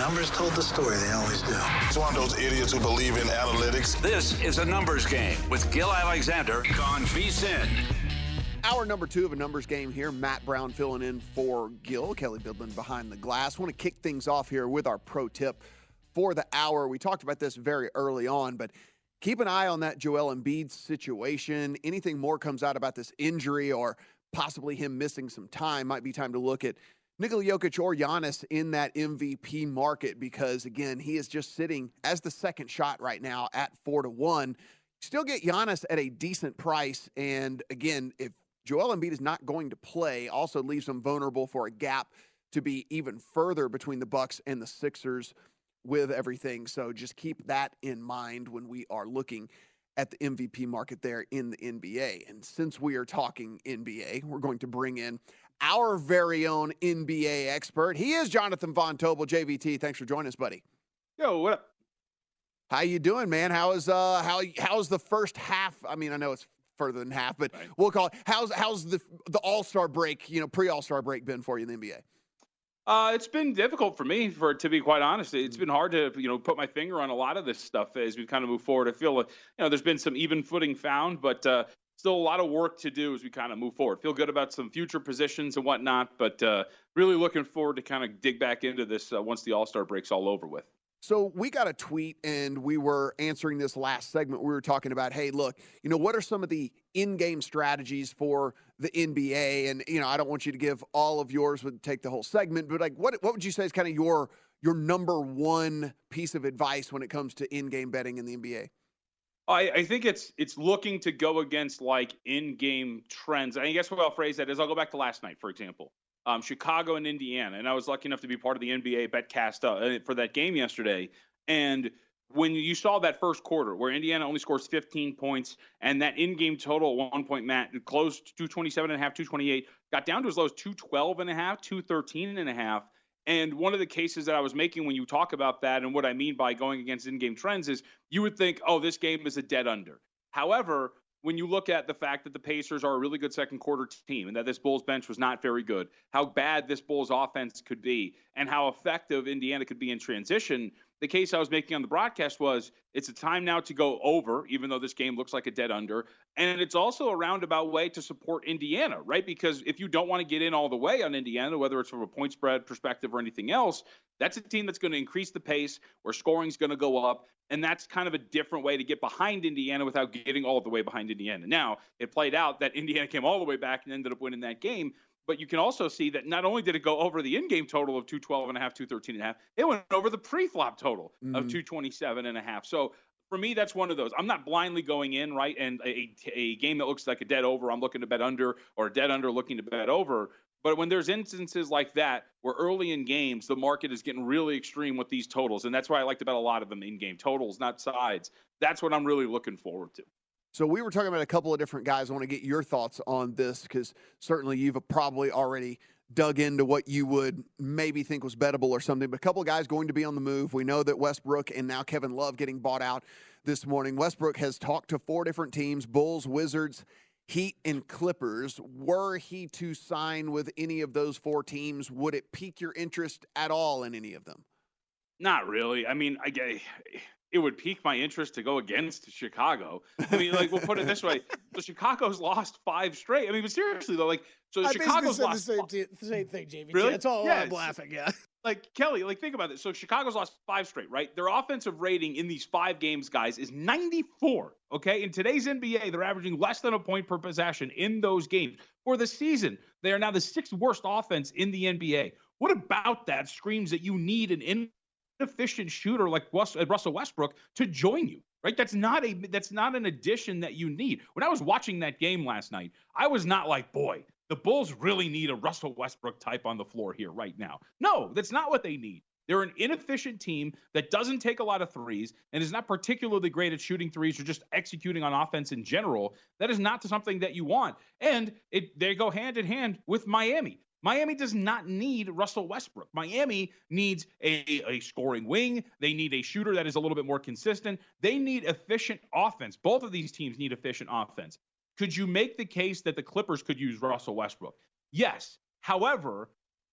numbers told the story. They always do. He's one of those idiots who believe in analytics. This is a numbers game with Gil Alexander on VSiN. Hour number 2 of a numbers game here. Matt Brown filling in for Gil. Kelley Bydlon behind the glass. Want to kick things off here with our pro tip for the hour. We talked about this very early on, but keep an eye on that Joel Embiid situation. Anything more comes out about this injury or possibly him missing some time, might be time to look at Nikola Jokic or Giannis in that MVP market because, again, he is just sitting as the second shot right now at 4-1. Still get Giannis at a decent price. And, again, if Joel Embiid is not going to play, also leaves him vulnerable for a gap to be even further between the Bucks and the Sixers with everything. So just keep that in mind when we are looking at the MVP market there in the NBA. And since we are talking NBA, we're going to bring in our very own NBA expert. He is Jonathan Von Tobel, JVT. Thanks for joining us, buddy. Yo, what up? How you doing, man? How's the first half? I mean, I know it's further than half, but right. We'll call it. How's the All-Star break, pre-All-Star break been for you in the NBA? It's been difficult for me, to be quite honest. It's been hard to, put my finger on a lot of this stuff as we kind of move forward. I feel like, there's been some even footing found, but still a lot of work to do as we kind of move forward. Feel good about some future positions and whatnot, but really looking forward to kind of dig back into this once the All-Star break's all over with. So we got a tweet, and we were answering this last segment. We were talking about, hey, look, what are some of the in-game strategies for the NBA? And, I don't want you to give all of yours, would take the whole segment, but like, what would you say is kind of your number one piece of advice when it comes to in-game betting in the NBA? I think it's looking to go against like in-game trends. I guess what I'll phrase that is I'll go back to last night, for example. Chicago and Indiana, and I was lucky enough to be part of the NBA BetCast for that game yesterday. And when you saw that first quarter where Indiana only scores 15 points and that in-game total at 1 point, Matt, it closed 227.5, 228, got down to as low as 212.5, 213.5. And one of the cases that I was making when you talk about that and what I mean by going against in-game trends is you would think, oh, this game is a dead under. However, when you look at the fact that the Pacers are a really good second quarter team and that this Bulls bench was not very good, how bad this Bulls offense could be, and how effective Indiana could be in transition, the case I was making on the broadcast was it's a time now to go over, even though this game looks like a dead under. And it's also a roundabout way to support Indiana, right? Because if you don't want to get in all the way on Indiana, whether it's from a point spread perspective or anything else, that's a team that's going to increase the pace where scoring's going to go up. And that's kind of a different way to get behind Indiana without getting all the way behind Indiana. Now, it played out that Indiana came all the way back and ended up winning that game. But you can also see that not only did it go over the in-game total of 212.5, 213.5, it went over the pre-flop total of 227.5. So for me, that's one of those. I'm not blindly going in, right? And a game that looks like a dead over, I'm looking to bet under, or a dead under looking to bet over. But when there's instances like that where early in games, the market is getting really extreme with these totals. And that's why I like to bet a lot of them in-game totals, not sides. That's what I'm really looking forward to. So we were talking about a couple of different guys. I want to get your thoughts on this because certainly you've probably already dug into what you would maybe think was bettable or something. But a couple of guys going to be on the move. We know that Westbrook and now Kevin Love getting bought out this morning. Westbrook has talked to 4 different teams, Bulls, Wizards, Heat, and Clippers. Were he to sign with any of those 4 teams, would it pique your interest at all in any of them? Not really. I mean, it would pique my interest to go against Chicago. I mean, like, we'll put it this way. So Chicago's lost 5 straight. I mean, but seriously, though, like, so Chicago's lost the same thing, JVT. Really? That's all I'm laughing, yeah. Like, Kelley, like, think about this. So Chicago's lost 5 straight, right? Their offensive rating in these 5 games, guys, is 94, okay? In today's NBA, they're averaging less than a point per possession in those games. For the season, they are now the 6th worst offense in the NBA. What about that screams that you need an inefficient shooter like Russell Westbrook to join you, right? That's not an addition that you need. When I was watching that game last night, I was not like, boy, the Bulls really need a Russell Westbrook type on the floor here right now. No, that's not what they need. They're an inefficient team that doesn't take a lot of threes and is not particularly great at shooting threes or just executing on offense in general. That is not something that you want. And they go hand in hand with Miami. Miami does not need Russell Westbrook. Miami needs a scoring wing. They need a shooter that is a little bit more consistent. They need efficient offense. Both of these teams need efficient offense. Could you make the case that the Clippers could use Russell Westbrook? Yes. However,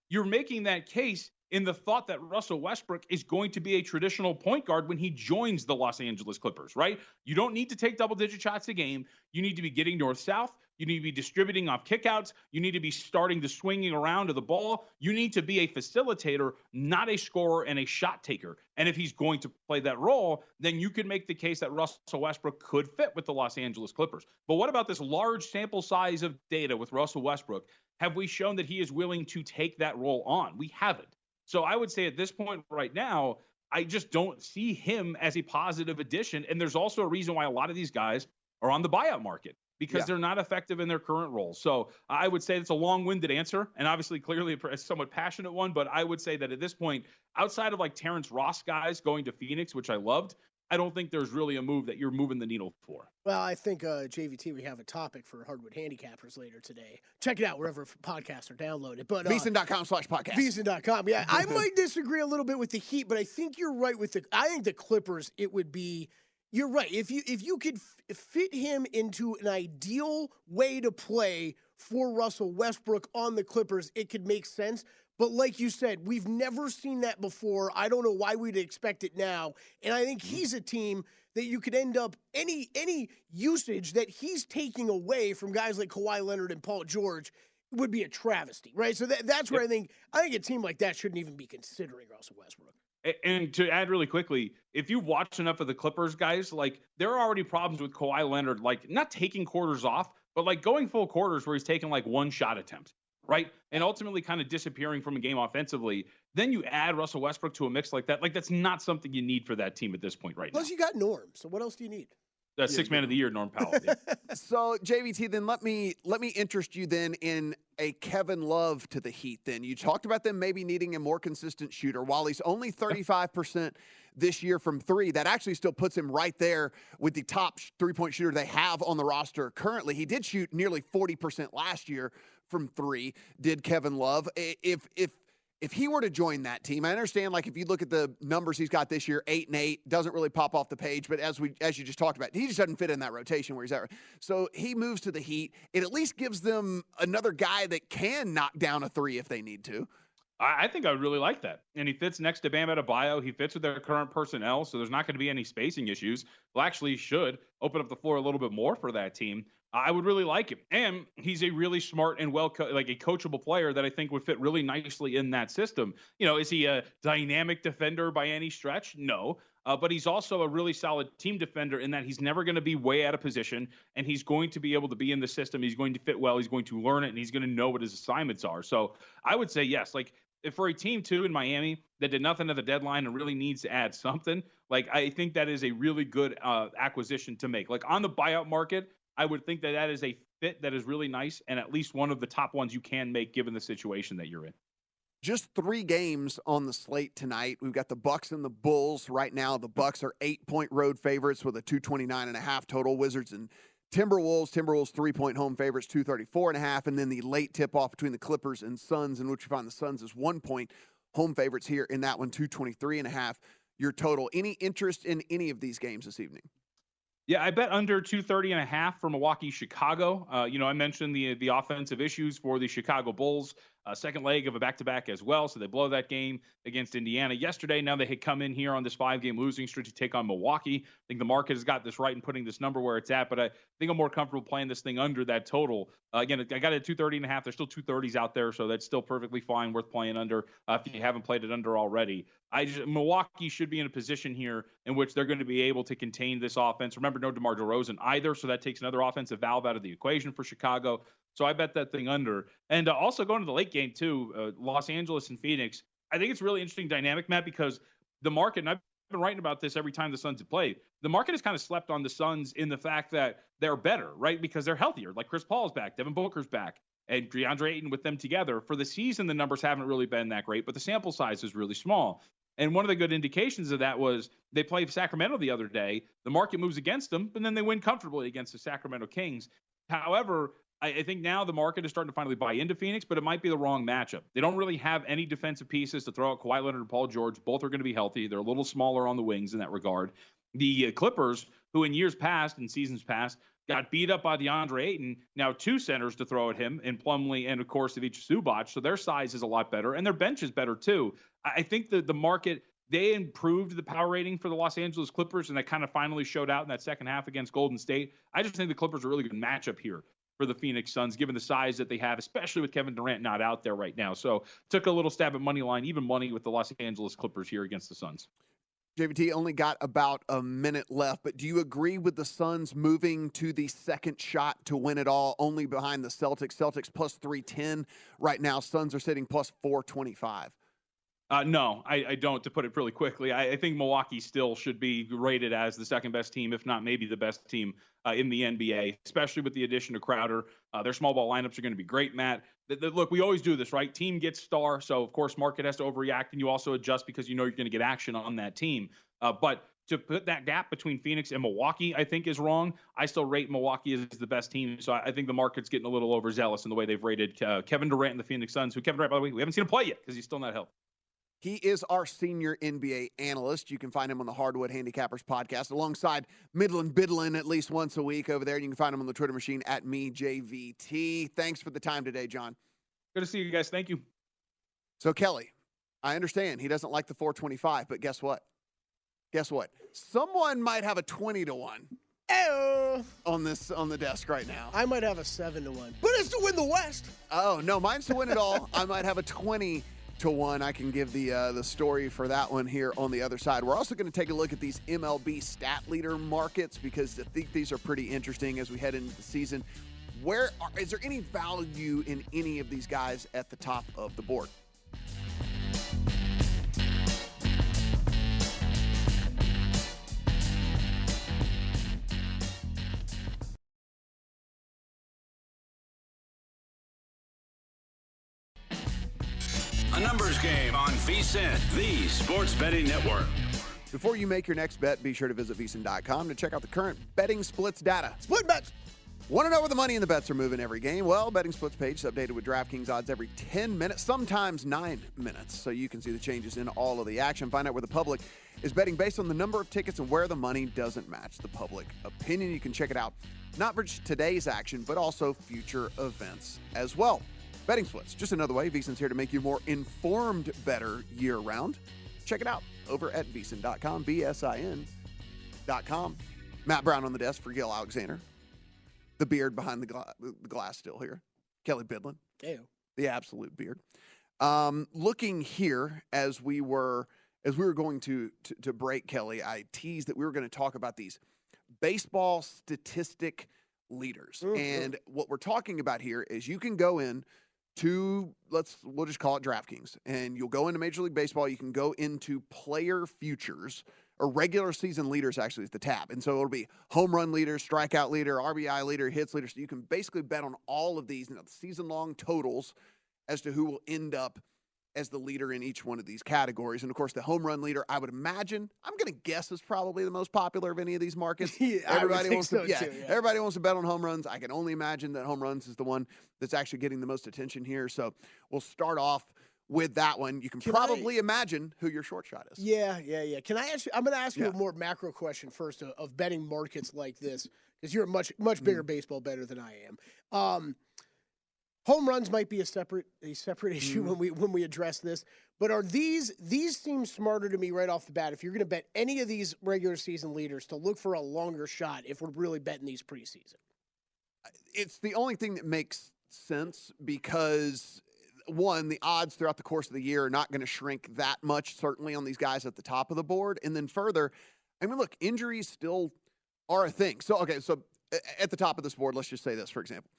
you're making that case in the thought that Russell Westbrook is going to be a traditional point guard when he joins the Los Angeles Clippers, right? You don't need to take double-digit shots a game. You need to be getting north-south. You need to be distributing off kickouts. You need to be starting the swinging around of the ball. You need to be a facilitator, not a scorer and a shot taker. And if he's going to play that role, then you can make the case that Russell Westbrook could fit with the Los Angeles Clippers. But what about this large sample size of data with Russell Westbrook? Have we shown that he is willing to take that role on? We haven't. So I would say at this point right now, I just don't see him as a positive addition. And there's also a reason why a lot of these guys are on the buyout market, because they're not effective in their current roles. So I would say it's a long-winded answer, and obviously clearly a somewhat passionate one, but I would say that at this point, outside of like Terrence Ross guys going to Phoenix, which I loved, I don't think there's really a move that you're moving the needle for. Well, I think, JVT, we have a topic for hardwood handicappers later today. Check it out wherever podcasts are downloaded. But VSiN.com/podcast. VSiN.com. Yeah, I might disagree a little bit with the Heat, but I think you're right with I think the Clippers, it would be, you're right. If you could fit him into an ideal way to play for Russell Westbrook on the Clippers, it could make sense. But like you said, we've never seen that before. I don't know why we'd expect it now. And I think he's a team that you could end up any usage that he's taking away from guys like Kawhi Leonard and Paul George would be a travesty, right? So that's where I think a team like that shouldn't even be considering Russell Westbrook. And to add really quickly, if you've watched enough of the Clippers, guys, like there are already problems with Kawhi Leonard, like not taking quarters off, but like going full quarters where he's taking like one shot attempt, right? And ultimately kind of disappearing from a game offensively. Then you add Russell Westbrook to a mix like that. Like that's not something you need for that team at this point right now. Plus you got Norm. So what else do you need? Sixth man of the year, Norm Powell. Yeah. So, JVT, then let me interest you then in a Kevin Love to the Heat then. You talked about them maybe needing a more consistent shooter. While he's only 35% this year from three, that actually still puts him right there with the top three-point shooter they have on the roster currently. He did shoot nearly 40% last year from three, did Kevin Love. If he were to join that team, I understand, like, if you look at the numbers he's got this year, 8-8, doesn't really pop off the page, but as you just talked about, he just doesn't fit in that rotation where he's at. So he moves to the Heat. It at least gives them another guy that can knock down a three if they need to. I think I would really like that. And he fits next to Bam Adebayo. He fits with their current personnel, so there's not going to be any spacing issues. Well, actually, should open up the floor a little bit more for that team. I would really like him. And he's a really smart and like a coachable player that I think would fit really nicely in that system. You know, is he a dynamic defender by any stretch? No. But he's also a really solid team defender in that he's never going to be way out of position, and he's going to be able to be in the system. He's going to fit well. He's going to learn it, and he's going to know what his assignments are. So I would say yes. Like, if for a team, too, in Miami that did nothing at the deadline and really needs to add something, like, I think that is a really good acquisition to make. Like, on the buyout market, I would think that that is a fit that is really nice and at least one of the top ones you can make given the situation that you're in. Just 3 games on the slate tonight. We've got the Bucks and the Bulls right now. The Bucks are 8-point road favorites with a 229.5 total. Wizards and Timberwolves 3-point home favorites, 234.5. And then the late tip-off between the Clippers and Suns, in which we find the Suns as 1-point home favorites here in that one, 223.5. Your total. Any interest in any of these games this evening? Yeah, I bet under 230.5 for Milwaukee, Chicago. I mentioned the offensive issues for the Chicago Bulls. Second leg of a back-to-back as well, so they blow that game against Indiana yesterday. Now they had come in here on this 5-game losing streak to take on Milwaukee. I think the market has got this right in putting this number where it's at, but I think I'm more comfortable playing this thing under that total. Again, I got it at 230.5. There's still 230s out there, so that's still perfectly fine, worth playing under if you haven't played it under already. Milwaukee should be in a position here in which they're going to be able to contain this offense. Remember, no DeMar DeRozan either, so that takes another offensive valve out of the equation for Chicago. So I bet that thing under. And also going to the late game, too, Los Angeles and Phoenix. I think it's a really interesting dynamic, Matt, because the market, and I've been writing about this every time the Suns have played, the market has kind of slept on the Suns in the fact that they're better, right? Because they're healthier. Like Chris Paul's back, Devin Booker's back, and DeAndre Ayton with them together. For the season, the numbers haven't really been that great, but the sample size is really small. And one of the good indications of that was they played Sacramento the other day. The market moves against them, but then they win comfortably against the Sacramento Kings. However, I think now the market is starting to finally buy into Phoenix, but it might be the wrong matchup. They don't really have any defensive pieces to throw out. Kawhi Leonard and Paul George, both are going to be healthy. They're a little smaller on the wings in that regard. The Clippers, who in years past and seasons past got beat up by DeAndre Ayton, now 2 centers to throw at him in Plumlee and, of course, Ivica Zubac. So their size is a lot better, and their bench is better, too. I think the market, they improved the power rating for the Los Angeles Clippers, and that kind of finally showed out in that second half against Golden State. I just think the Clippers are a really good matchup here for the Phoenix Suns, given the size that they have, especially with Kevin Durant not out there right now. So took a little stab at money line, even money with the Los Angeles Clippers here against the Suns. JVT only got about a minute left, but do you agree with the Suns moving to the second shot to win it all, only behind the Celtics? Celtics plus 310 right now. Suns are sitting plus 425. No, I don't, to put it really quickly. I think Milwaukee still should be rated as the second best team, if not maybe the best team in the NBA, especially with the addition of Crowder. Their small ball lineups are going to be great, Matt. Look, we always do this, right? Team gets star, so of course market has to overreact, and you also adjust because you know you're going to get action on that team. But to put that gap between Phoenix and Milwaukee, I think is wrong. I still rate Milwaukee as the best team, so I think the market's getting a little overzealous in the way they've rated Kevin Durant and the Phoenix Suns, who Kevin Durant, by the way, we haven't seen him play yet because he's still not healthy. He is our senior NBA analyst. You can find him on the Hardwood Handicappers podcast alongside Bydlon at least once a week over there. You can find him on the Twitter machine at MeJVT. Thanks for the time today, John. Good to see you guys. Thank you. So, Kelley, I understand he doesn't like the 425, but guess what? Guess what? Someone might have a 20-1 on the desk right now. I might have a 7-1, but it's to win the West. Oh, no, mine's to win it all. I might have a 20-1. I can give the story for that one here on the other side. We're also going to take a look at these MLB stat leader markets because I think these are pretty interesting as we head into the season. Is there any value in any of these guys at the top of the board? A numbers game on VSiN, the sports betting network. Before you make your next bet, be sure to visit VSiN.com to check out the current betting splits data. Split bets. Want to know where the money and the bets are moving every game? Well, betting splits page is updated with DraftKings odds every 10 minutes, sometimes 9 minutes, so you can see the changes in all of the action. Find out where the public is betting based on the number of tickets and where the money doesn't match the public opinion. You can check it out, not for today's action, but also future events as well. Betting splits, just another way VSiN's here to make you more informed better year-round. Check it out over at VSiN.com, VSIN.com. Matt Brown on the desk for Gil Alexander. The beard behind the glass still here. Kelley Bydlon. Ew. The absolute beard. Looking here as we were going to break, Kelley, I teased that we were going to talk about these baseball statistic leaders. Mm-hmm. And what we're talking about here is you can go in to, we'll just call it DraftKings, and you'll go into Major League Baseball. You can go into player futures, or regular season leaders actually is the tab. And so it'll be home run leader, strikeout leader, RBI leader, hits leader. So you can basically bet on all of these, the season-long totals as to who will end up as the leader in each one of these categories. And, of course, the home run leader, I would imagine, I'm going to guess is probably the most popular of any of these markets. Everybody wants to bet on home runs. I can only imagine that home runs is the one that's actually getting the most attention here. So we'll start off with that one. You can probably imagine who your short shot is. Yeah. I'm going to ask you a more macro question first of betting markets like this, because you're a much bigger baseball bettor than I am. Home runs might be a separate issue when we address this, but are these seem smarter to me right off the bat? If you're going to bet any of these regular season leaders, to look for a longer shot if we're really betting these preseason. It's the only thing that makes sense because, one, the odds throughout the course of the year are not going to shrink that much, certainly on these guys at the top of the board. And then further, I mean, look, injuries still are a thing. So at the top of this board, let's just say this, for example.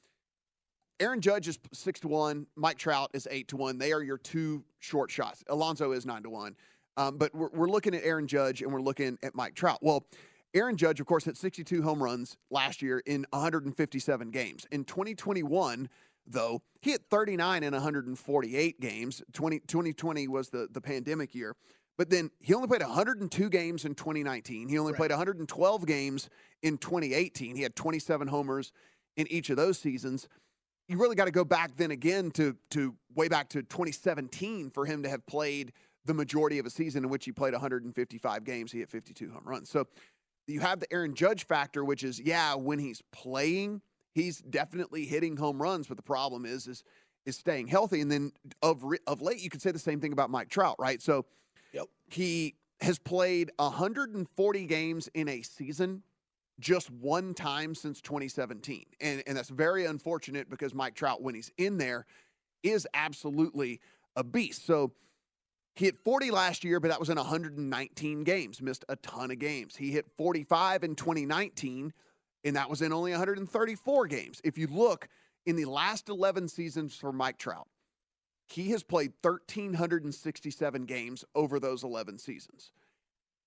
Aaron Judge is 6-1. Mike Trout is 8-1. They are your two short shots. Alonso is 9-1. But we're looking at Aaron Judge and we're looking at Mike Trout. Well, Aaron Judge, of course, hit 62 home runs last year in 157 games. In 2021, though, he hit 39 in 148 games. 2020 was the pandemic year. But then he only played 102 games in 2019. He only played 112 games in 2018. He had 27 homers in each of those seasons. You really got to go back then again to way back to 2017 for him to have played the majority of a season in which he played 155 games. He hit 52 home runs. So you have the Aaron Judge factor, which is, when he's playing, he's definitely hitting home runs. But the problem is is staying healthy. And then of late, you could say the same thing about Mike Trout, right? So he has played 140 games in a season just one time since 2017. And that's very unfortunate because Mike Trout, when he's in there, is absolutely a beast. So he hit 40 last year, but that was in 119 games, missed a ton of games. He hit 45 in 2019, and that was in only 134 games. If you look in the last 11 seasons for Mike Trout, he has played 1,367 games over those 11 seasons.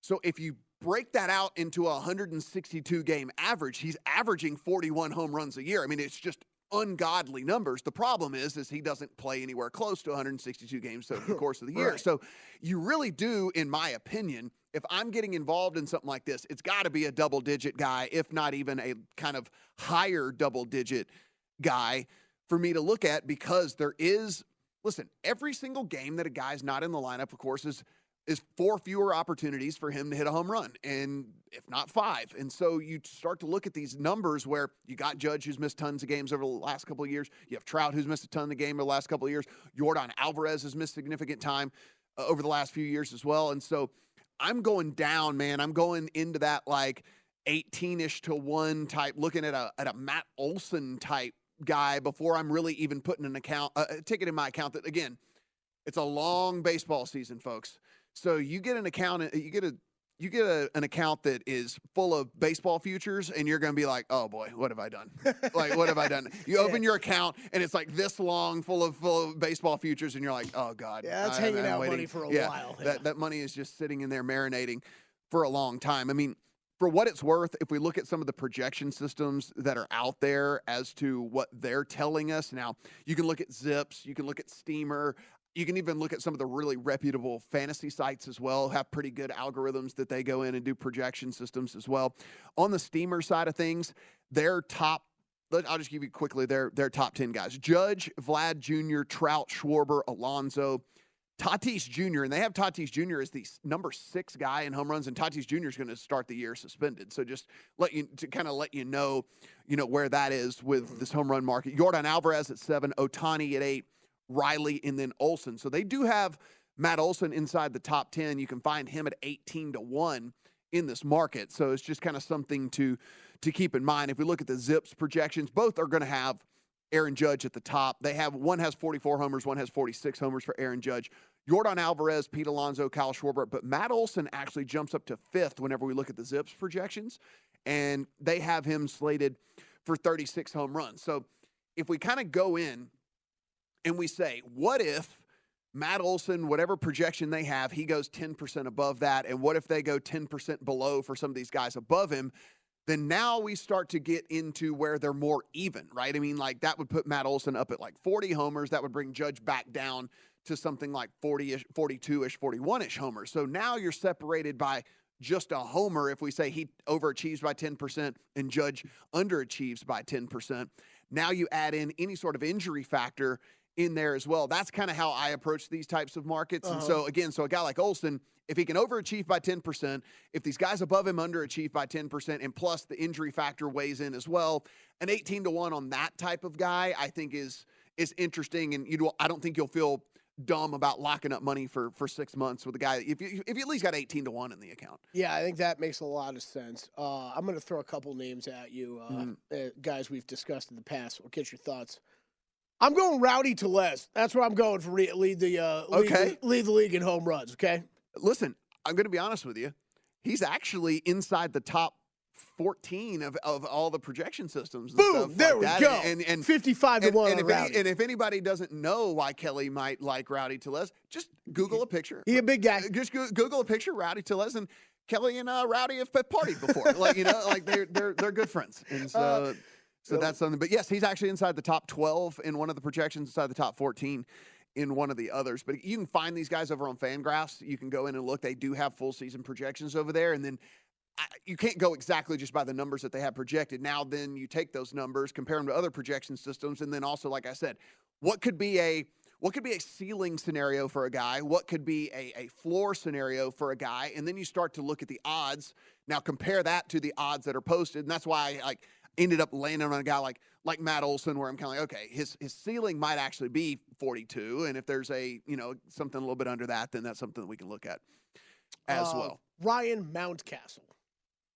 So if you break that out into a 162-game average, he's averaging 41 home runs a year. I mean, it's just ungodly numbers. The problem is he doesn't play anywhere close to 162 games over the course of the year. Right. So you really do, in my opinion, if I'm getting involved in something like this, it's got to be a double-digit guy, if not even a kind of higher double-digit guy for me to look at, because there is, listen, every single game that a guy's not in the lineup, of course, is 4 fewer opportunities for him to hit a home run, and if not 5. And so you start to look at these numbers where you got Judge, who's missed tons of games over the last couple of years. You have Trout, who's missed a ton of games over the last couple of years. Yordan Alvarez has missed significant time over the last few years as well. And so I'm going down, man. I'm going into that like 18-ish to 1 type, looking at a Matt Olson type guy before I'm really even putting a ticket in my account that, again, it's a long baseball season, folks. So you get an account, an account that is full of baseball futures, and you're going to be like, oh boy, what have I done? Like, what have I done? You open your account, and it's like this long, full of baseball futures, and you're like, oh God. Yeah, that's hanging out money for a while. Yeah. That money is just sitting in there marinating for a long time. I mean, for what it's worth, if we look at some of the projection systems that are out there as to what they're telling us, now you can look at Zips, you can look at Steamer. You can even look at some of the really reputable fantasy sites as well, have pretty good algorithms that they go in and do projection systems as well. On the Steamer side of things, their top, I'll just give you quickly their top 10 guys. Judge, Vlad Jr., Trout, Schwarber, Alonso, Tatis Jr., and they have Tatis Jr. as the number 6 guy in home runs, and Tatis Jr. is going to start the year suspended. So just let you know where that is with this home run market. Yordan Alvarez at 7, Ohtani at 8, Riley, and then Olson. So they do have Matt Olson inside the top 10. You can find him at 18 to 1 in this market. So it's just kind of something to keep in mind. If we look at the Zips projections, both are going to have Aaron Judge at the top. One has 44 homers, one has 46 homers for Aaron Judge. Yordan Alvarez, Pete Alonso, Kyle Schwarber, but Matt Olson actually jumps up to 5th whenever we look at the Zips projections, and they have him slated for 36 home runs. So if we kind of go in and we say, what if Matt Olson, whatever projection they have, he goes 10% above that, and what if they go 10% below for some of these guys above him? Then now we start to get into where they're more even, right? I mean, like that would put Matt Olson up at like 40 homers. That would bring Judge back down to something like 40-ish, 42-ish, 41-ish homers. So now you're separated by just a homer if we say he overachieves by 10% and Judge underachieves by 10%. Now you add in any sort of injury factor in there as well. That's kind of how I approach these types of markets. And so again, a guy like Olson, if he can overachieve by 10%, if these guys above him underachieve by 10%, and plus the injury factor weighs in as well, an 18 to 1 on that type of guy, I think is interesting. And I don't think you'll feel dumb about locking up money for 6 months with a guy if you at least got 18 to 1 in the account. Yeah, I think that makes a lot of sense. I'm going to throw a couple names at you, guys we've discussed in the past. We'll get your thoughts. I'm going Rowdy Tellez. That's where I'm going for lead the league in home runs. Okay. Listen, I'm going to be honest with you. He's actually inside the top 14 of all the projection systems. And boom, stuff there like we that. go. And 55 to 1 on Rowdy. And if anybody doesn't know why Kelley might like Rowdy Tellez, just Google a picture. He's a big guy. Just Google a picture, Rowdy Tellez, and Kelley and Rowdy have partied before. They're good friends. And so that's something. But yes, he's actually inside the top 12 in one of the projections, inside the top 14 in one of the others. But you can find these guys over on Fangraphs. You can go in and look. They do have full season projections over there. And then you can't go exactly just by the numbers that they have projected. Now then you take those numbers, compare them to other projection systems, and then also, like I said, what could be a ceiling scenario for a guy? What could be a floor scenario for a guy? And then you start to look at the odds. Now compare that to the odds that are posted. And that's why ended up landing on a guy like Matt Olson, where I'm kind of like, okay, his ceiling might actually be 42, and if there's something a little bit under that, then that's something that we can look at as well. Ryan Mountcastle.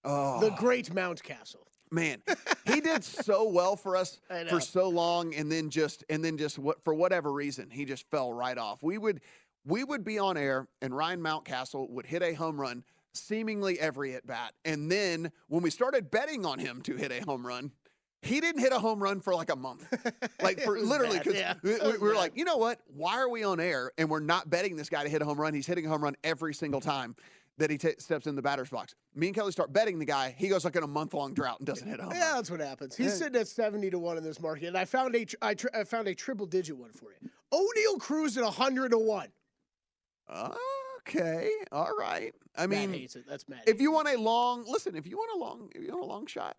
Oh, the great Mountcastle. Man, he did so well for us for so long, and then just for whatever reason, he just fell right off. We would be on air, and Ryan Mountcastle would hit a home run seemingly every at bat, and then when we started betting on him to hit a home run, he didn't hit a home run for like a month, like for literally, because we were like, you know what? Why are we on air and we're not betting this guy to hit a home run? He's hitting a home run every single time that he steps in the batter's box. Me and Kelley start betting the guy. He goes like in a month-long drought and doesn't hit a home run. Yeah, that's what happens. He's sitting at 70-1 in this market, and I found a triple-digit one for you. O'Neal Cruz at 100-1. Okay, all right. I mean, Matt hates it. That's Matt. If you want a long shot,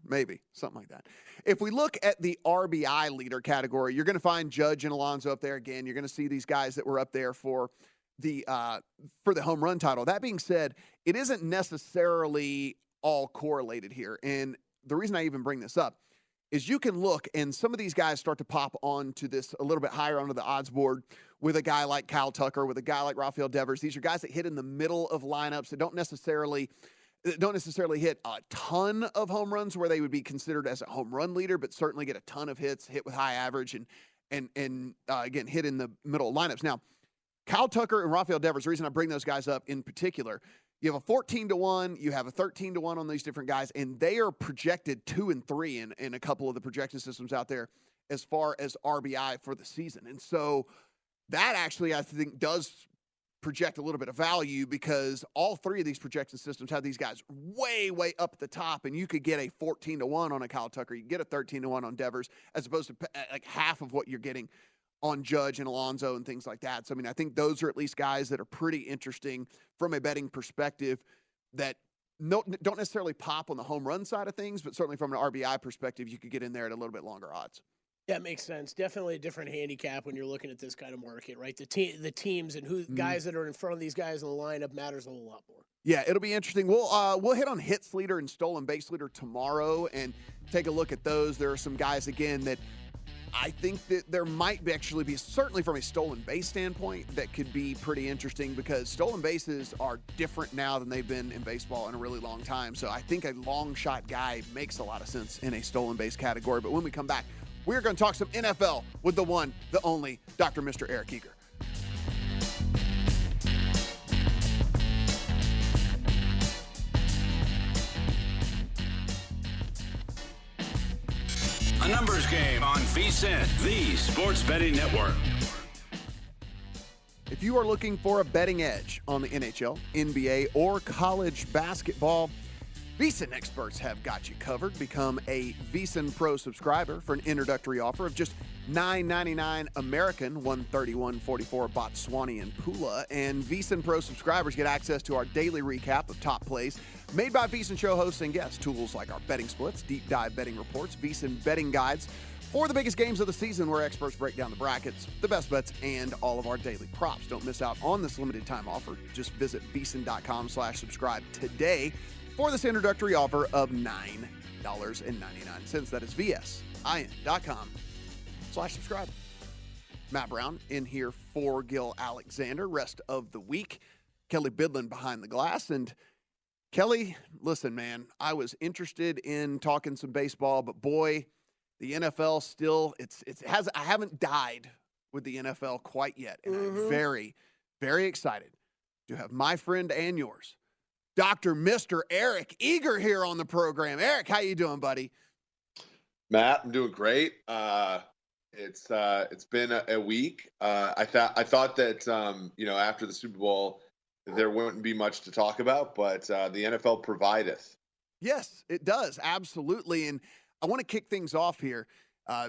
maybe something like that. If we look at the RBI leader category, you're going to find Judge and Alonso up there again. You're going to see these guys that were up there for the home run title. That being said, it isn't necessarily all correlated here. And the reason I even bring this up is you can look, and some of these guys start to pop onto this a little bit higher onto the odds board with a guy like Kyle Tucker, with a guy like Rafael Devers. These are guys that hit in the middle of lineups that don't necessarily hit a ton of home runs where they would be considered as a home run leader, but certainly get a ton of hits, hit with high average, and again, hit in the middle of lineups. Now, Kyle Tucker and Rafael Devers, the reason I bring those guys up in particular, you have a 14-1, you have a 13-1 on these different guys, and they are projected 2 and 3 in a couple of the projection systems out there as far as RBI for the season. And so that actually, I think, does project a little bit of value, because all three of these projection systems have these guys way, way up at the top, and you could get a 14-1 on a Kyle Tucker. You can get a 13-1 on Devers, as opposed to like half of what you're getting on Judge and Alonso and things like that. So, I mean, I think those are at least guys that are pretty interesting from a betting perspective that don't necessarily pop on the home run side of things, but certainly from an RBI perspective, you could get in there at a little bit longer odds. That makes sense. Definitely a different handicap when you're looking at this kind of market, right? The teams and who guys that are in front of these guys in the lineup matters a whole lot more. Yeah, it'll be interesting. We'll hit on hits leader and stolen base leader tomorrow and take a look at those. There are some guys, again, that I think that there might actually be, certainly from a stolen base standpoint, that could be pretty interesting, because stolen bases are different now than they've been in baseball in a really long time. So I think a long shot guy makes a lot of sense in a stolen base category. But when we come back, we're going to talk some NFL with the one, the only, Dr. Mr. Eric Eager. A numbers game on VSiN, the Sports Betting Network. If you are looking for a betting edge on the NHL, NBA, or college basketball, VSiN experts have got you covered. Become a VSiN Pro subscriber for an introductory offer of just $9.99 American, $131.44 Botswani Pula. And VSiN Pro subscribers get access to our daily recap of top plays made by VSiN show hosts and guests. Tools like our betting splits, deep dive betting reports, VSiN betting guides for the biggest games of the season, where experts break down the brackets, the best bets, and all of our daily props. Don't miss out on this limited time offer. Just visit VSiN.com/subscribe today for this introductory offer of $9.99. That is VSIN.com/subscribe. Matt Brown in here for Gil Alexander, rest of the week. Kelley Bydlon behind the glass. And Kelley, listen, man, I was interested in talking some baseball, but boy, the NFL still, I haven't died with the NFL quite yet. And I'm very, very excited to have my friend and yours, Dr. Mr. Eric Eager, here on the program. Eric, how you doing, buddy? Matt, I'm doing great. It's been a week. I thought that after the Super Bowl there wouldn't be much to talk about, but the NFL provideth. Yes, it does, absolutely. And I want to kick things off here.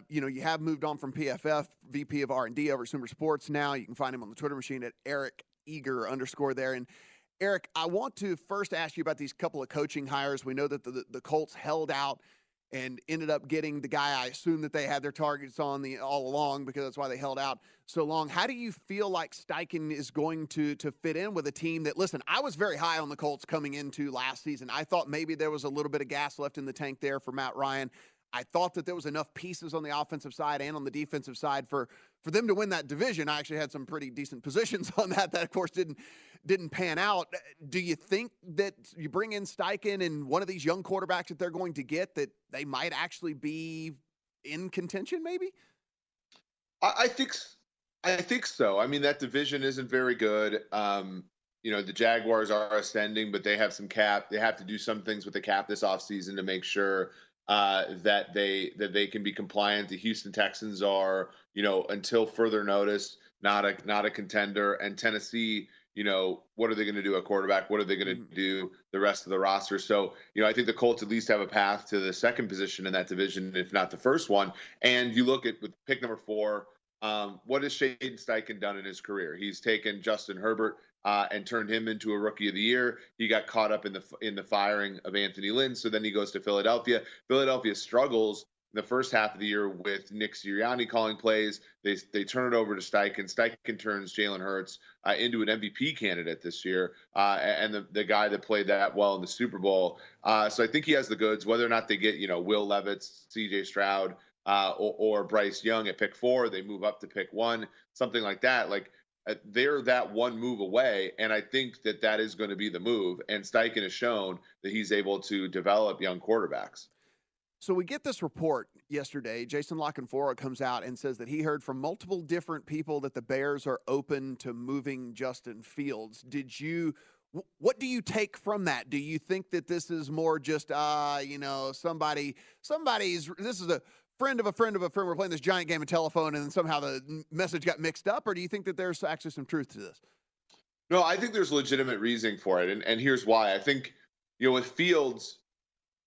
You have moved on from PFF, VP of R&D over at SumerSports now. You can find him on the Twitter machine at Eric Eager _ there. And Eric, I want to first ask you about these couple of coaching hires. We know that the Colts held out and ended up getting the guy I assume that they had their targets on all along, because that's why they held out so long. How do you feel like Steichen is going to fit in with a team that, listen, I was very high on the Colts coming into last season. I thought maybe there was a little bit of gas left in the tank there for Matt Ryan. I thought that there was enough pieces on the offensive side and on the defensive side for them to win that division. I actually had some pretty decent positions on that of course didn't pan out. Do you think that you bring in Steichen and one of these young quarterbacks that they're going to get, that they might actually be in contention maybe? I think so. I mean, that division isn't very good. The Jaguars are ascending, but they have some cap. They have to do some things with the cap this offseason to make sure that they can be compliant. The Houston Texans are, until further notice, not a contender. And Tennessee, what are they going to do at quarterback? What are they going to do the rest of the roster? So, I think the Colts at least have a path to the second position in that division, if not the first one. And you look at with pick number 4, what has Shane Steichen done in his career? He's taken Justin Herbert and turned him into a Rookie of the Year. He got caught up in the firing of Anthony Lynn, so then he goes to Philadelphia. Philadelphia struggles in the first half of the year with Nick Sirianni calling plays. They turn it over to Steichen. Steichen turns Jalen Hurts into an MVP candidate this year, and the guy that played that well in the Super Bowl. So I think he has the goods. Whether or not they get Will Levis, C.J. Stroud, or Bryce Young at pick 4, they move up to pick 1, something like that. They're that one move away, and I think that is going to be the move. And Steichen has shown that he's able to develop young quarterbacks. So we get this report yesterday. Jason Lockenfora comes out and says that he heard from multiple different people that the Bears are open to moving Justin Fields. What do you take from that? Do you think that this is more just, somebody's, this is a friend of a friend of a friend, we're playing this giant game of telephone, and then somehow the message got mixed up? Or do you think that there's actually some truth to this? No, I think there's legitimate reasoning for it. And here's why. I think, with Fields,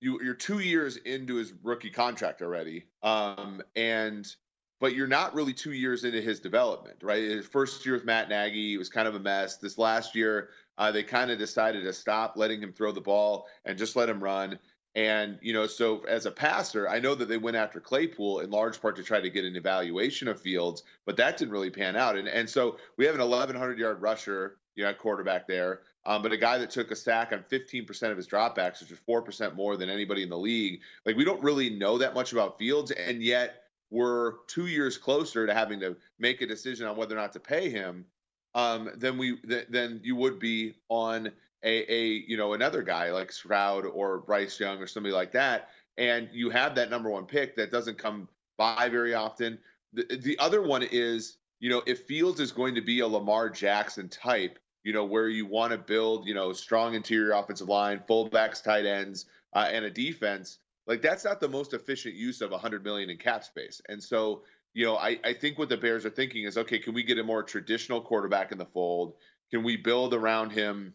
you're 2 years into his rookie contract already. But you're not really 2 years into his development, right? His first year with Matt Nagy, it was kind of a mess. This last year, they kind of decided to stop letting him throw the ball and just let him run. And, so as a passer, I know that they went after Claypool in large part to try to get an evaluation of Fields, but that didn't really pan out. And so we have an 1,100-yard rusher, at quarterback there, but a guy that took a sack on 15% of his dropbacks, which is 4% more than anybody in the league. We don't really know that much about Fields, and yet we're 2 years closer to having to make a decision on whether or not to pay him than you would be on another guy like Stroud or Bryce Young or somebody like that. And you have that number 1 pick that doesn't come by very often. The other one is, if Fields is going to be a Lamar Jackson type, where you want to build, strong interior offensive line, fullbacks, tight ends, and a defense, that's not the most efficient use of $100 million in cap space. And so, I think what the Bears are thinking is, okay, can we get a more traditional quarterback in the fold? Can we build around him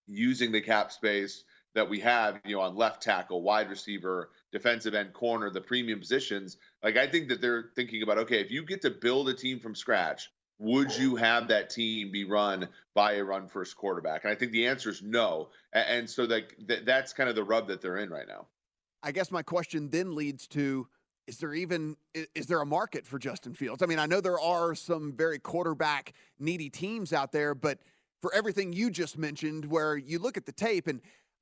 using the cap space that we have, on left tackle, wide receiver, defensive end, corner, the premium positions? I think that they're thinking about, okay, if you get to build a team from scratch, would you have that team be run by a run-first quarterback? And I think the answer is no. And so that's kind of the rub that they're in right now. I guess my question then leads to, is there a market for Justin Fields? I mean, I know there are some very quarterback needy teams out there, but for everything you just mentioned, where you look at the tape, and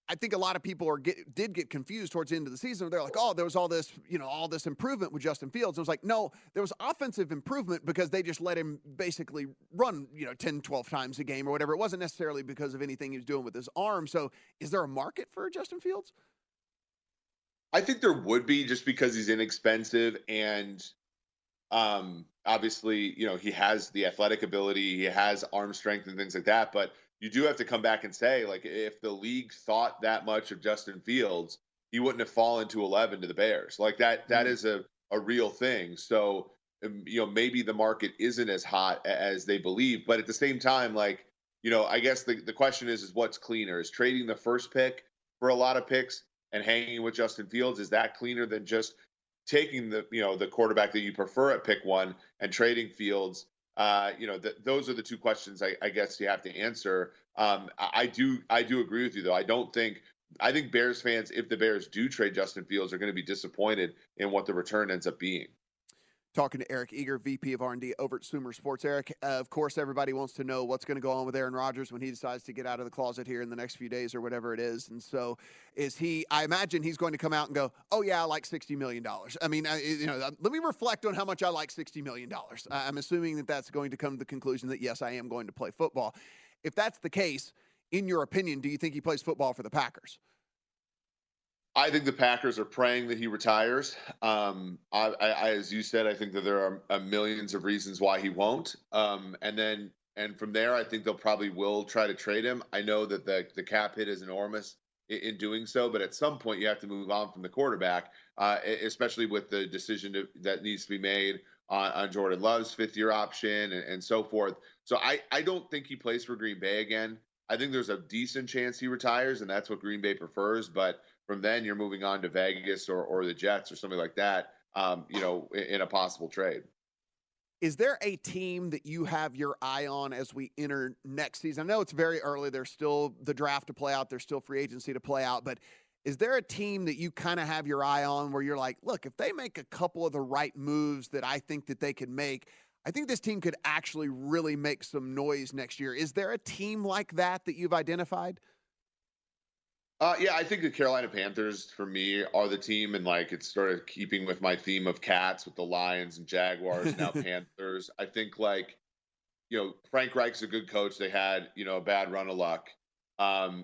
I think a lot of people did get confused towards the end of the season. They're like, oh, there was all this improvement with Justin Fields. It was like, no, there was offensive improvement because they just let him basically run, 10, 12 times a game or whatever. It wasn't necessarily because of anything he was doing with his arm. So is there a market for Justin Fields? I think there would be, just because he's inexpensive and obviously, he has the athletic ability, he has arm strength and things like that. But you do have to come back and say, if the league thought that much of Justin Fields, he wouldn't have fallen to 11 to the Bears. That is a real thing. So, maybe the market isn't as hot as they believe. But at the same time, I guess the question is what's cleaner? Is trading the first pick for a lot of picks and hanging with Justin Fields, is that cleaner than just taking the quarterback that you prefer at pick 1 and trading Fields? Those are the two questions I guess you have to answer. I do agree with you, though. I don't think I think Bears fans, if the Bears do trade Justin Fields, are going to be disappointed in what the return ends up being. Talking to Eric Eager, VP of R&D over at SumerSports. Eric, of course, everybody wants to know what's going to go on with Aaron Rodgers when he decides to get out of the closet here in the next few days or whatever it is. And so I imagine he's going to come out and go, oh, yeah, I like $60 million. I mean, let me reflect on how much I like $60 million. I'm assuming that that's going to come to the conclusion that, yes, I am going to play football. If that's the case, in your opinion, do you think he plays football for the Packers? I think the Packers are praying that he retires. As you said, I think that there are millions of reasons why he won't. And from there, I think they'll probably will try to trade him. I know that the cap hit is enormous in doing so, but at some point you have to move on from the quarterback, especially with the decision that needs to be made on Jordan Love's fifth-year option and so forth. So I don't think he plays for Green Bay again. I think there's a decent chance he retires, and that's what Green Bay prefers. But from then, you're moving on to Vegas or the Jets or something like that, in a possible trade. Is there a team that you have your eye on as we enter next season? I know it's very early. There's still the draft to play out. There's still free agency to play out. But is there a team that you kind of have your eye on where you're like, look, if they make a couple of the right moves that I think that they could make, I think this team could actually really make some noise next year. Is there a team like that you've identified? Yeah, I think the Carolina Panthers, for me, are the team. And, it's sort of keeping with my theme of cats with the Lions and Jaguars, now Panthers. I think, Frank Reich's a good coach. They had, a bad run of luck. Ejiro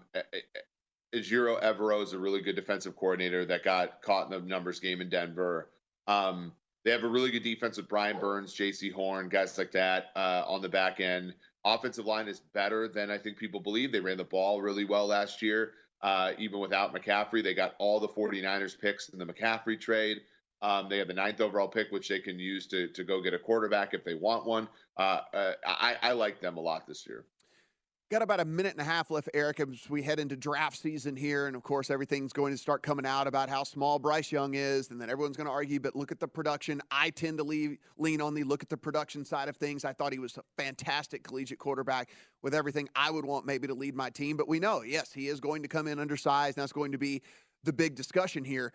Evero is a really good defensive coordinator that got caught in the numbers game in Denver. They have a really good defense with Brian Burns, J.C. Horn, guys like that on the back end. Offensive line is better than I think people believe. They ran the ball really well last year, even without McCaffrey. They got all the 49ers picks in the McCaffrey trade. They have the 9th overall pick, which they can use to go get a quarterback if they want one. I like them a lot this year. Got about a minute and a half left, Eric, as we head into draft season here. And, of course, everything's going to start coming out about how small Bryce Young is. And then everyone's going to argue, but look at the production. I tend to lean on the look at the production side of things. I thought he was a fantastic collegiate quarterback with everything I would want maybe to lead my team. But we know, yes, he is going to come in undersized. And that's going to be the big discussion here.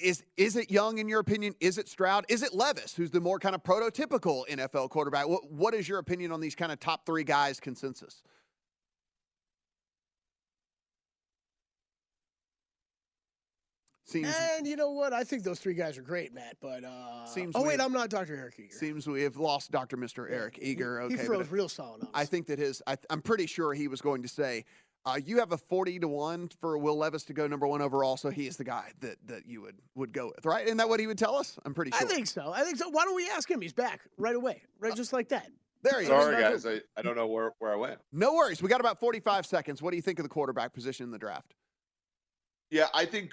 Is it Young, in your opinion? Is it Stroud? Is it Levis, who's the more kind of prototypical NFL quarterback? What is your opinion on these kind of top three guys consensus? And you know what? I think those three guys are great, Matt. But I'm not Dr. Eric Eager. Seems we have lost Dr. Mr. Eric Eager. He throws real solid numbers. I think that I'm pretty sure he was going to say, you have a 40-1 for Will Levis to go number one overall, so he is the guy that you would go with, right? Isn't that what he would tell us? I'm pretty sure. I think so. Why don't we ask him? He's back right away, right, just like that. There he is. Sorry, guys. I don't know where I went. No worries. We got about 45 seconds. What do you think of the quarterback position in the draft? Yeah, I think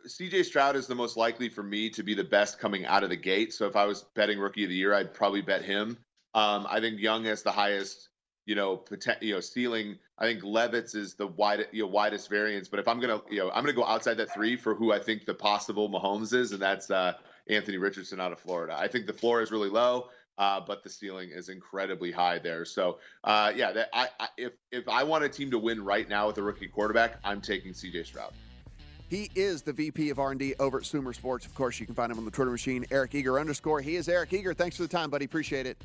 C.J. Stroud is the most likely for me to be the best coming out of the gate. So if I was betting Rookie of the Year, I'd probably bet him. I think Young has the highest, ceiling. I think Levis is the widest variance. But if I'm gonna go outside that three for who I think the possible Mahomes is, and that's Anthony Richardson out of Florida. I think the floor is really low, but the ceiling is incredibly high there. So if I want a team to win right now with a rookie quarterback, I'm taking C.J. Stroud. He is the VP of R&D over at SumerSports. Of course, you can find him on the Twitter machine, Eric Eager _. He is Eric Eager. Thanks for the time, buddy. Appreciate it.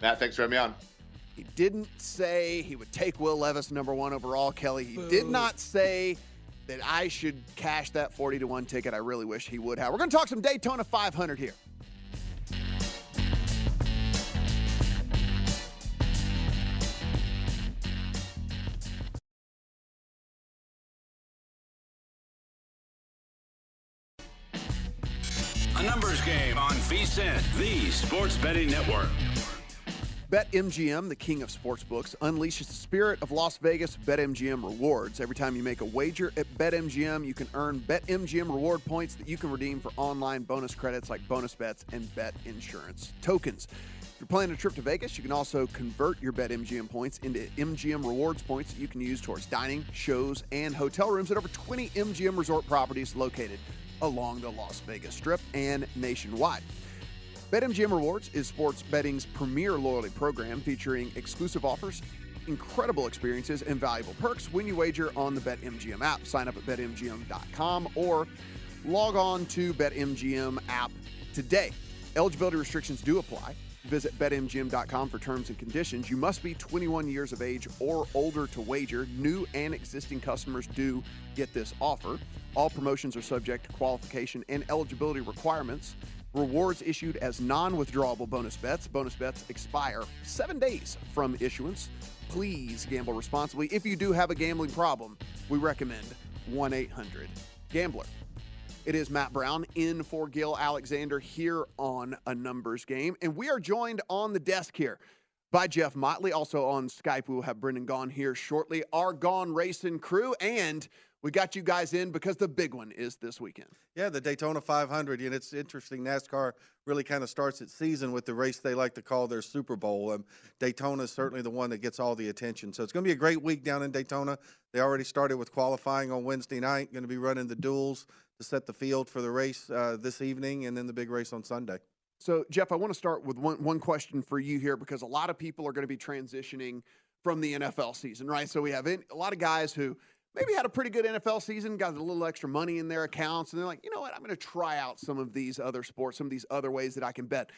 Matt, thanks for having me on. He didn't say he would take Will Levis number one overall, Kelley. He did not say that I should cash that 40-1 ticket. I really wish he would have. We're going to talk some Daytona 500 here. A numbers game on VSiN, the sports betting network. BetMGM, the king of sportsbooks, unleashes the spirit of Las Vegas BetMGM rewards. Every time you make a wager at BetMGM, you can earn BetMGM reward points that you can redeem for online bonus credits like bonus bets and bet insurance tokens. If you're planning a trip to Vegas, you can also convert your BetMGM points into MGM rewards points that you can use towards dining, shows, and hotel rooms at over 20 MGM resort properties located along the Las Vegas Strip and nationwide. BetMGM Rewards is sports betting's premier loyalty program featuring exclusive offers, incredible experiences and valuable perks when you wager on the BetMGM app. Sign up at BetMGM.com or log on to BetMGM app today. Eligibility restrictions do apply. Visit BetMGM.com for terms and conditions. You must be 21 years of age or older to wager. New and existing customers do get this offer. All promotions are subject to qualification and eligibility requirements. Rewards issued as non-withdrawable bonus bets. Bonus bets expire 7 days from issuance. Please gamble responsibly. If you do have a gambling problem, we recommend 1-800-GAMBLER. It is Matt Brown in for Gil Alexander here on A Numbers Game. And we are joined on the desk here by Jeff Motley. Also on Skype, we will have Brendan Gaughan here shortly. Our Gaughan Racing crew. And we got you guys in because the big one is this weekend. Yeah, the Daytona 500. And it's interesting. NASCAR really kind of starts its season with the race they like to call their Super Bowl. Daytona is certainly the one that gets all the attention. So it's going to be a great week down in Daytona. They already started with qualifying on Wednesday night. Going to be running the duels to set the field for the race this evening, and then the big race on Sunday. So, Jeff, I want to start with one question for you here, because a lot of people are going to be transitioning from the NFL season, right? So we have a lot of guys who maybe had a pretty good NFL season, got a little extra money in their accounts, and they're like, you know what, I'm going to try out some of these other sports, some of these other ways that I can bet.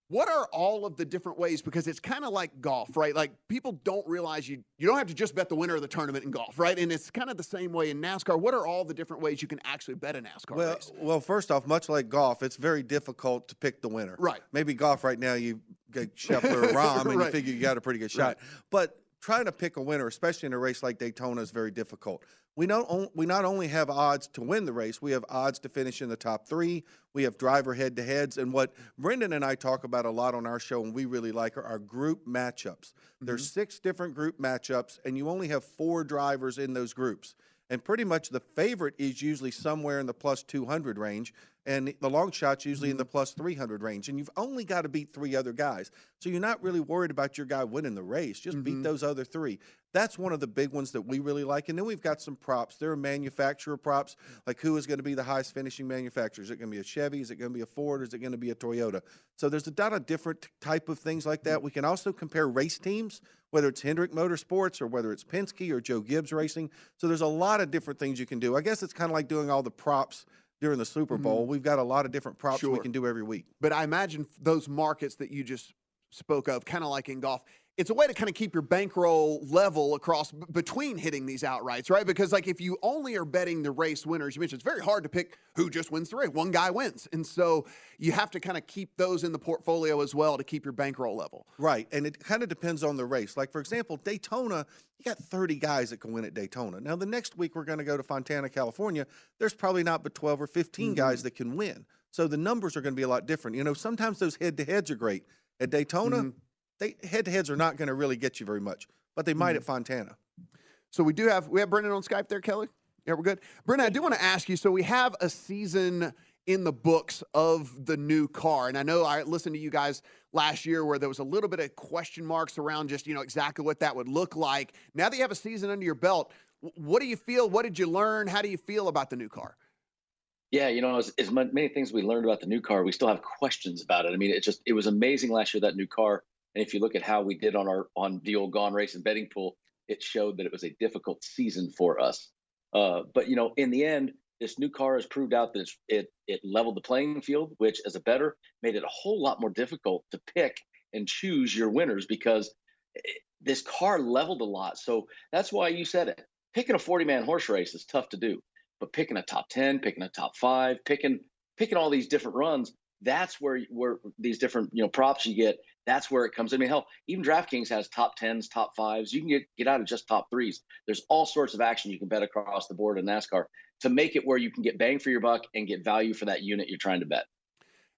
What are all of the different ways? Because it's kind of like golf, right? Like, people don't realize you don't have to just bet the winner of the tournament in golf, right? And it's kind of the same way in NASCAR. What are all the different ways you can actually bet a NASCAR race? Well, first off, much like golf, it's very difficult to pick the winner. Right. Maybe golf right now you get Scheffler or Rahm and Right. you figure you got a pretty good shot. Right. But trying to pick a winner, especially in a race like Daytona, is very difficult. We not only have odds to win the race, we have odds to finish in the top three. We have driver head-to-heads. And what Brendan and I talk about a lot on our show and we really like are our group matchups. There's 6 different group matchups, and you only have 4 drivers in those groups. And pretty much the favorite is usually somewhere in the plus 200 range, and the long shot's usually in the plus 300 range. And you've only got to beat 3 other guys. So you're not really worried about your guy winning the race. Just beat those other 3. That's one of the big ones that we really like. And then we've got some props. There are manufacturer props, like who is going to be the highest finishing manufacturer. Is it going to be a Chevy? Is it going to be a Ford? Or is it going to be a Toyota? So there's a lot of different type of things like that. We can also compare race teams, whether it's Hendrick Motorsports or whether it's Penske or Joe Gibbs Racing. So there's a lot of different things you can do. I guess it's kind of like doing all the props during the Super Bowl. We've got a lot of different props we can do every week. But I imagine those markets that you just spoke of, kind of like in golf, it's a way to kind of keep your bankroll level across between hitting these outrights, right? Because, like, if you only are betting the race winners, you mentioned it's very hard to pick who just wins the race. One guy wins. And so you have to kind of keep those in the portfolio as well to keep your bankroll level. Right. And it kind of depends on the race. Like, for example, Daytona, you got 30 guys that can win at Daytona. Now, the next week we're going to go to Fontana, California. There's probably not but 12 or 15 guys that can win. So the numbers are going to be a lot different. You know, sometimes those head-to-heads are great. At Daytona, head-to-heads are not going to really get you very much, but they might at Fontana. So we have Brendan on Skype there, Kelley? Yeah, we're good. Brendan, I do want to ask you, so we have a season in the books of the new car, and I know I listened to you guys last year where there was a little bit of question marks around just, you know, exactly what that would look like. Now that you have a season under your belt, what do you feel? What did you learn? How do you feel about the new car? Yeah, you know, as many things we learned about the new car, we still have questions about it. I mean, it was amazing last year, that new car. And if you look at how we did on the old Gaughan Race and betting pool, it showed that it was a difficult season for us. But, you know, in the end, this new car has proved out that it leveled the playing field, which as a bettor made it a whole lot more difficult to pick and choose your winners, because this car leveled a lot. So that's why you said it. Picking a 40-man horse race is tough to do. But picking a top 10, picking a top 5, picking all these different runs, that's where these different, you know, props you get, that's where it comes. I mean, hell, even DraftKings has top 10s, top 5s. You can get out of just top 3s. There's all sorts of action you can bet across the board in NASCAR to make it where you can get bang for your buck and get value for that unit you're trying to bet.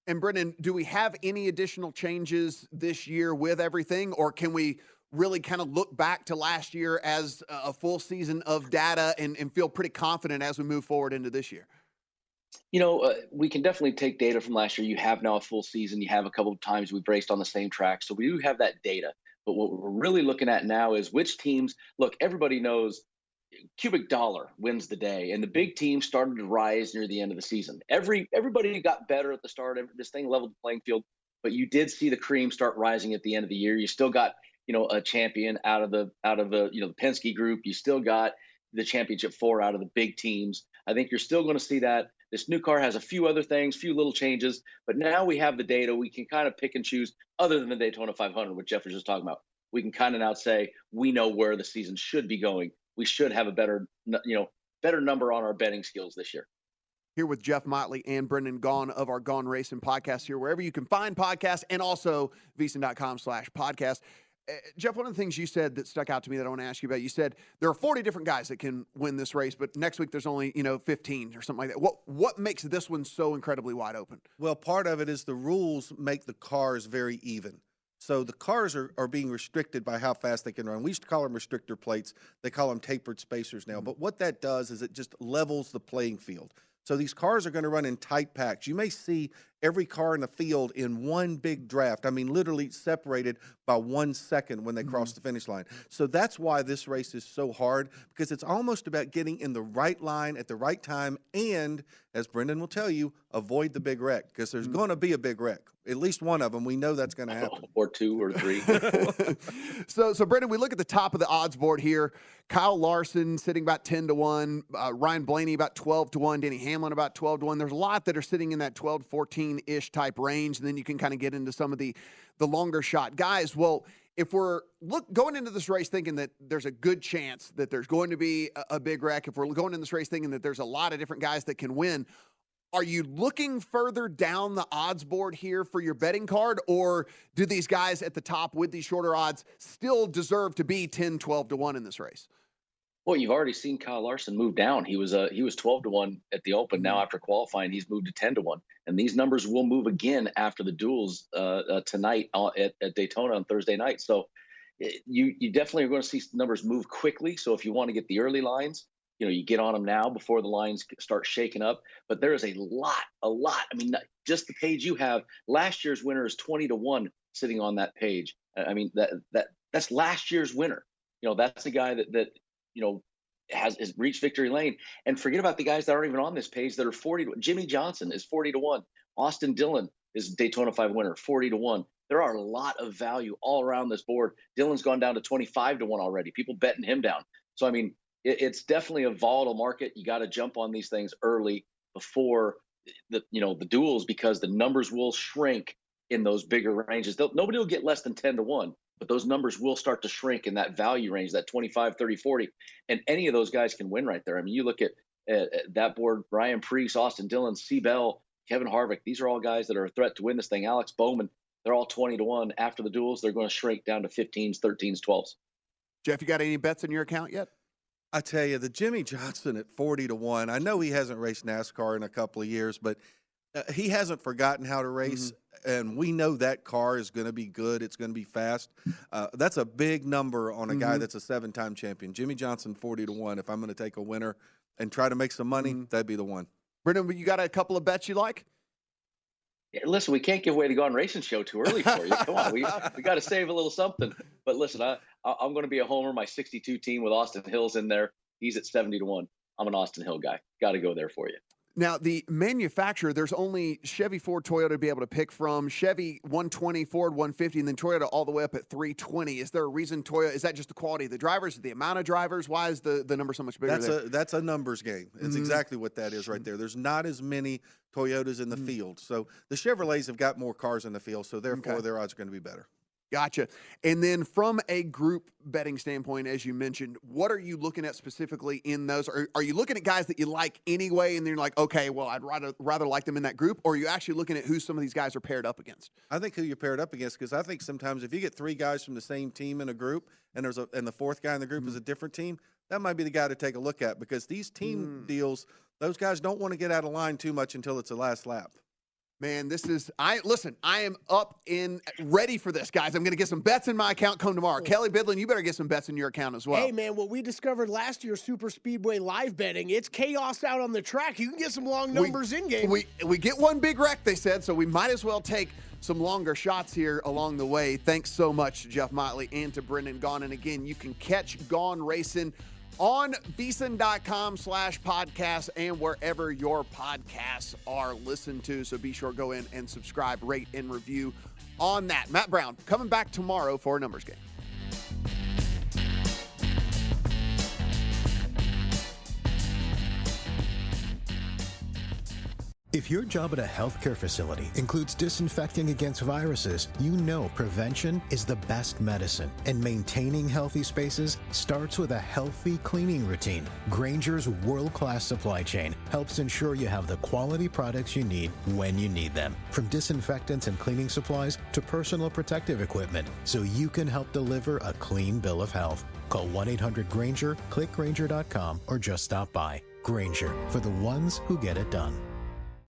And Brendan, do we have any additional changes this year with everything, or can we really kind of look back to last year as a full season of data and feel pretty confident as we move forward into this year? You know, we can definitely take data from last year. You have now a full season. You have a couple of times we've raced on the same track. So we do have that data. But what we're really looking at now is which teams, look, everybody knows cubic dollar wins the day. And the big teams started to rise near the end of the season. Everybody got better at the start. This thing leveled the playing field. But you did see the cream start rising at the end of the year. You still got a champion out of the the Penske group. You still got the championship 4 out of the big teams. I think you're still going to see that. This new car has a few other things, few little changes, but now we have the data. We can kind of pick and choose, other than the Daytona 500, what Jeff was just talking about. We can kind of now say we know where the season should be going. We should have a better number on our betting skills this year. Here with Jeff Motley and Brendan Gaughan of our Gone Racing podcast here, wherever you can find podcasts, and also VSiN.com/podcast. Jeff, one of the things you said that stuck out to me that I want to ask you about, you said there are 40 different guys that can win this race, but next week there's only 15 or something like that. What makes this one so incredibly wide open? Well, part of it is the rules make the cars very even. So the cars are being restricted by how fast they can run. We used to call them restrictor plates. They call them tapered spacers now. But what that does is it just levels the playing field. So these cars are going to run in tight packs. You may see every car in the field in one big draft. I mean, literally separated by 1 second when they cross the finish line. So that's why this race is so hard, because it's almost about getting in the right line at the right time and, as Brendan will tell you, avoid the big wreck, because there's going to be a big wreck. At least one of them. We know that's going to happen. Or 2 or 3. So Brendan, we look at the top of the odds board here. Kyle Larson sitting about 10-1, Ryan Blaney about 12-1, Denny Hamlin about 12-1. There's a lot that are sitting in that 12 to 14-ish type range, and then you can kind of get into some of the longer shot guys. Well, if we're going into this race thinking that there's a good chance that there's going to be a big wreck, if we're going in this race thinking that there's a lot of different guys that can win, are you looking further down the odds board here for your betting card, or do these guys at the top with these shorter odds still deserve to be 10, 12-1 in this race? Well, you've already seen Kyle Larson move down. He was 12-1 at the Open. Now after qualifying, he's moved to 10-1, and these numbers will move again after the duels tonight at Daytona on Thursday night. So you definitely are going to see numbers move quickly. So if you want to get the early lines, you get on them now before the lines start shaking up. But there is a lot. I mean, just the page you have, last year's winner is 20-1 sitting on that page. I mean, that's last year's winner. That's the guy that has reached victory lane. And forget about the guys that aren't even on this page that are 40-1. Jimmy Johnson is 40-1. Austin Dillon is Daytona 5 winner, 40-1. There are a lot of value all around this board. Dillon's gone down to 25-1 already. People betting him down. So, I mean, it's definitely a volatile market. You got to jump on these things early before the duels, because the numbers will shrink in those bigger ranges. Nobody will get less than 10-1, but those numbers will start to shrink in that value range, that 25, 30, 40. And any of those guys can win right there. I mean, you look at that board, Ryan Preece, Austin Dillon, C. Bell, Kevin Harvick. These are all guys that are a threat to win this thing. Alex Bowman, they're all 20-1. After the duels, they're going to shrink down to 15s, 13s, 12s. Jeff, you got any bets in your account yet? I tell you, the Jimmy Johnson at 40-1, I know he hasn't raced NASCAR in a couple of years, but he hasn't forgotten how to race, and we know that car is going to be good. It's going to be fast. That's a big number on a guy that's a 7-time champion. Jimmy Johnson, 40-1. If I'm going to take a winner and try to make some money, that'd be the one. Brendan, you got a couple of bets you like? Yeah, listen, we can't give away the Gone Racing show too early for you. Come on, we got to save a little something. But listen, I'm going to be a homer. My 62 team with Austin Hill's in there. He's at 70-1. I'm an Austin Hill guy. Got to go there for you. Now, the manufacturer, there's only Chevy, Ford, Toyota to be able to pick from. Chevy 120, Ford 150, and then Toyota all the way up at 320. Is there a reason Toyota, is that just the quality of the drivers, the amount of drivers? Why is the number so much bigger there? That's a numbers game. It's exactly what that is right there. There's not as many Toyotas in the field. So the Chevrolets have got more cars in the field, so therefore their odds are going to be better. Gotcha. And then from a group betting standpoint, as you mentioned, what are you looking at specifically in those? Are you looking at guys that you like anyway, and then you're like, okay, well, I'd rather like them in that group? Or are you actually looking at who some of these guys are paired up against? I think who you're paired up against, because I think sometimes if you get 3 guys from the same team in a group, and the 4th guy in the group is a different team, that might be the guy to take a look at, because these team deals, those guys don't want to get out of line too much until it's the last lap. Man, I am up and ready for this, guys. I'm going to get some bets in my account come tomorrow. Kelley, Bydlon, you better get some bets in your account as well. Hey, man, what we discovered last year, Super Speedway live betting, it's chaos out on the track. You can get some long numbers in-game. We get one big wreck, they said, so we might as well take some longer shots here along the way. Thanks so much to Jeff Motley and to Brendan Gaughan. And again, you can catch Gone Racing on VSiN.com/podcast and wherever your podcasts are listened to. So be sure go in and subscribe, rate, and review on that. Matt Brown coming back tomorrow for a numbers game. If your job at a healthcare facility includes disinfecting against viruses, you know prevention is the best medicine. And maintaining healthy spaces starts with a healthy cleaning routine. Grainger's world-class supply chain helps ensure you have the quality products you need when you need them. From disinfectants and cleaning supplies to personal protective equipment, so you can help deliver a clean bill of health. Call 1-800-GRAINGER, click Grainger.com, or just stop by. Grainger, for the ones who get it done.